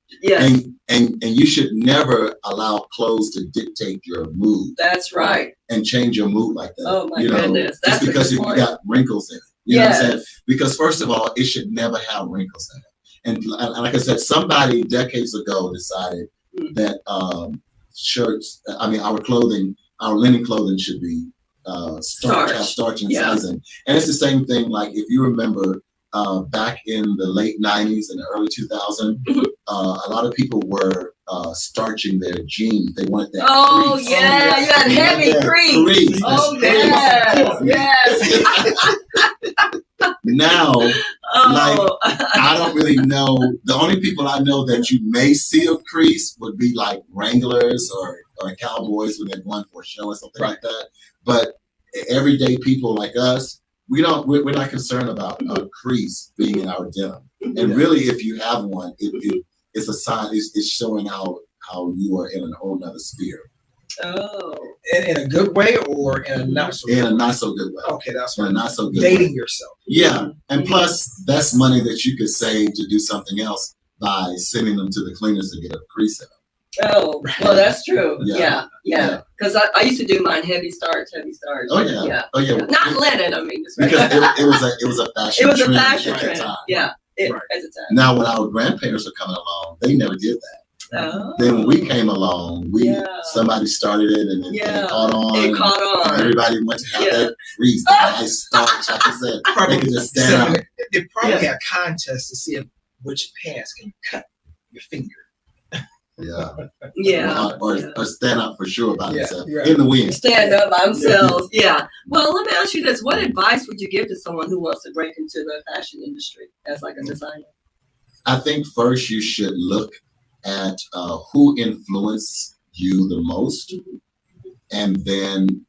And you should never allow clothes to dictate your mood.
That's right.
And change your mood like that.
Oh my goodness. That's
just because you got wrinkles in it. You know what I'm saying? Because first of all, it should never have wrinkles in it. And like I said, somebody decades ago decided that our linen clothing should be have starch and sizing. And it's the same thing. Like if you remember back in the late 90s and the early 2000s, a lot of people were starching their jeans. They wanted that crease.
You had heavy crease. Oh, yes.
Now, I don't really know. The only people I know that you may see a crease would be like Wranglers or Cowboys when they're going for a show or something like that. But everyday people like us, we're not concerned about a crease being in our denim. And really, if you have one, it's a sign. It's showing how you are in a whole nother sphere.
Oh,
in a good way or in a not so
in a not so good way.
Okay, that's
in a not so good
dating
way.
Yourself.
Yeah, and plus that's money that you could save to do something else by sending them to the cleaners to get a crease in them.
Oh, well, that's true.
Yeah.
Yeah. Because I used to do mine heavy starch.
Oh yeah. Oh yeah.
Not linen. I mean, just
because it was a fashion.
It was a
trend
fashion
at the
trend.
time.
Yeah. At the time.
Now, when our grandparents were coming along, they never did that.
Oh.
Then when we came along, somebody started it and it caught on.
It caught on.
Everybody went to have that crease, that nice starch. Like I said, they could just stand out.
They probably had contests to see which pants can cut your finger.
Or stand up for sure by themselves
right.
in the wind.
Stand up by themselves. Yeah. Well, let me ask you this: what advice would you give to someone who wants to break into the fashion industry as like a designer?
I think first you should look at who influenced you the most, and then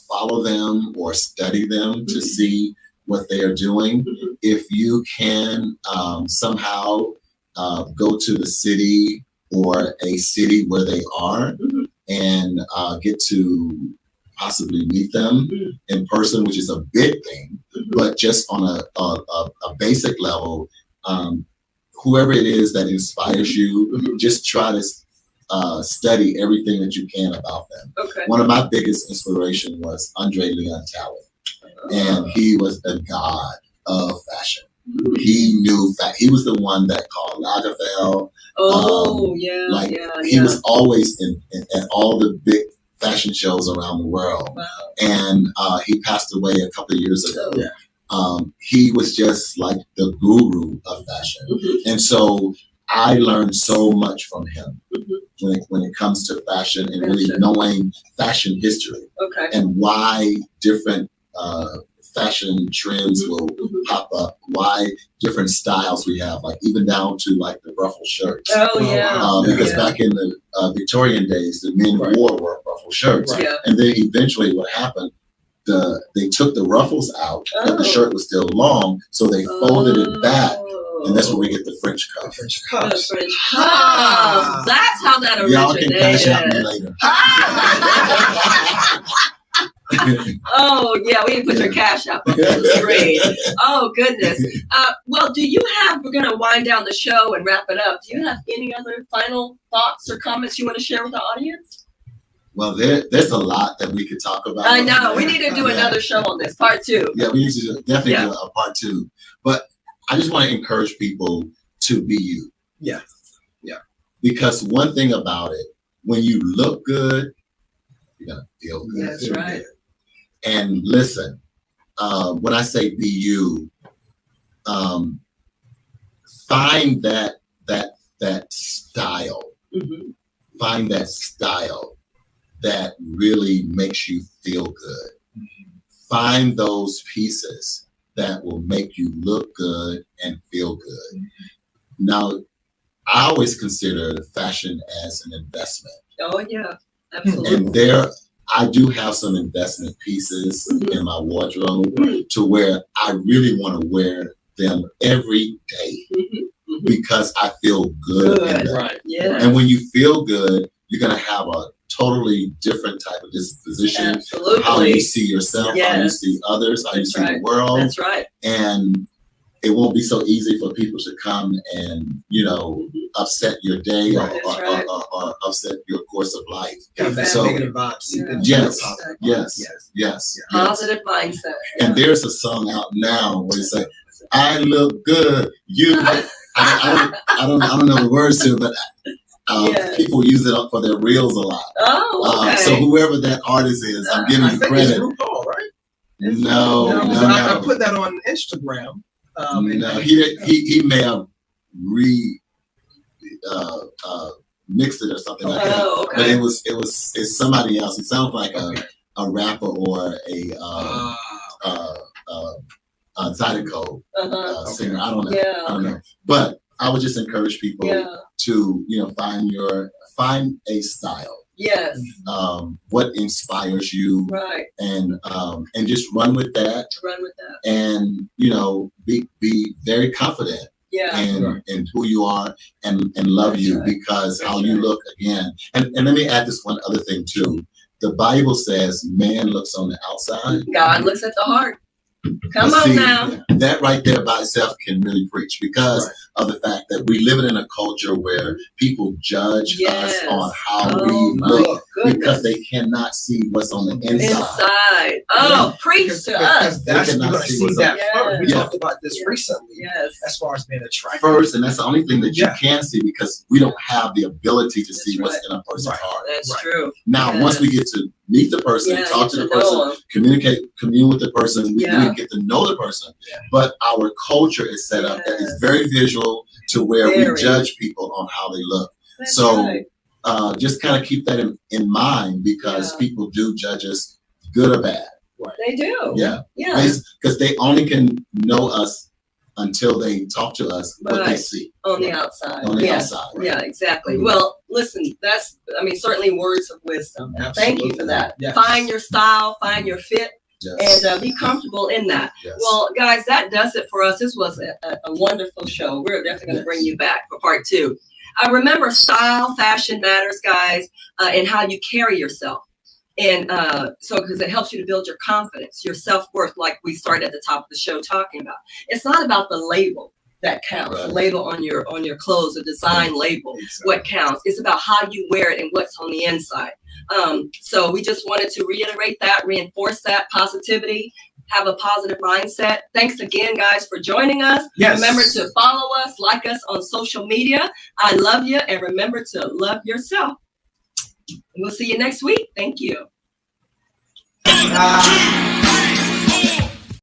follow them or study them to see what they are doing. If you can somehow go to the city or a city where they are and get to possibly meet them in person, which is a big thing, but just on a basic level, whoever it is that inspires you, just try to study everything that you can about them.
Okay.
One of my biggest inspiration was Andre Leon Talley, and he was the god of fashion. He knew that he was the one that called Lagerfeld. He was always at all the big fashion shows around the world.
Wow.
And he passed away a couple of years ago. He was just like the guru of fashion. And so I learned so much from him when it comes to fashion and really knowing fashion history and why different fashion trends will pop up, why different styles we have, like even down to like the ruffle shirts. Because back in the Victorian days, the men wore ruffle shirts. And then eventually what happened, they took the ruffles out, but the shirt was still long, so they folded it back. And that's where we get the French cuff.
French cuffs. That's how that originated.
Y'all can cash out me later.
Oh yeah, we didn't put your cash out on the screen. Oh goodness. Well, we're gonna wind down the show and wrap it up. Do you have any other final thoughts or comments you want to share with the audience?
Well, there's a lot that we could talk about.
I know. We need to do another show on this, part 2.
Yeah, we need to definitely do a part 2. But I just want to encourage people to be you.
Yeah.
Because one thing about it, when you look good, you're going to feel good.
That's right.
And listen, when I say be you, find that style. Find that style that really makes you feel good. Find those pieces that will make you look good and feel good. Now, I always consider fashion as an investment.
Oh yeah, absolutely.
And I do have some investment pieces in my wardrobe to where I really want to wear them every day because I feel good in them.
Right. Yeah.
And when you feel good, you're going to have a totally different type of disposition.
Absolutely.
How you see yourself, how you see others, how you see the world.
That's right.
And it won't be so easy for people to come and, upset your day or upset your course of life.
So, negative vibes.
Yes.
Positive mindset.
And there's a song out now where it's like, I look good. I don't know the words to it, but people use it up for their reels a lot.
Oh, okay.
So whoever that artist is, I'm giving you credit.
It's RuPaul, right?
No.
I put that on Instagram.
No, he may have mixed it or something like that.
Okay.
But it's somebody else. It sounds like a rapper or a Zydeco singer. I don't know. But I would just encourage people to find a style.
Yes.
What inspires you,
Right.
and just run with that.
Run with that.
And be very confident
Yeah.
in who you are, and love
That's
you
right.
because
That's
how you
right.
look again. And let me add this one other thing too. The Bible says man looks on the outside.
God looks at the heart. Come
But
on
see,
now.
That right there by itself can really preach because of the fact that we live in a culture where people judge
Yes.
us on how
Oh,
we
my
look
goodness.
because they cannot see what's on the inside.
Inside. Oh, preach to us.
Because that's, you're
cannot
going to
see
see
what's
that
up.
first. We
Yes.
talked about this
Yes.
recently
Yes.
as far as being attractive.
First, and that's the only thing that you
Yeah.
can see because we don't have the ability to
That's
see what's
right.
in a person's
Right.
heart.
That's
Right.
true.
Now,
Yes.
once we get to meet the person,
Yeah,
talk
get
to the
know
person,
'em.
commune with the person, we
Yeah.
get to know the person.
Yeah.
But our culture is set up that is
Yes.
very visual to where
Very.
we judge people on how they look.
That's
So
right.
just kind of keep that in mind because
Yeah.
people do judge us, good or bad.
They do.
Yeah.
Yeah.
Because they only can know us until they talk to us what they
Right.
see
On the outside.
on the
Yeah.
outside.
Yeah, exactly.
Mhm.
Well, listen, certainly words of wisdom. Thank you for that.
Yes.
Find your style, find your fit,
Yes.
and be comfortable in that.
Yes.
Well, guys, that does it for us. This was a wonderful show. We're definitely going to bring you back for part 2. Remember, style, fashion matters, guys, and how you carry yourself. And because it helps you to build your confidence, your self-worth, like we started at the top of the show talking about. It's not about the label that counts, the
Right.
label on your clothes, the design label. What counts? It's about how you wear it and what's on the inside. So we just wanted to reiterate that, reinforce that positivity, have a positive mindset. Thanks again, guys, for joining us.
Yes.
Remember to follow us, like us on social media. I love you, and remember to love yourself. We'll see you next week. Thank you.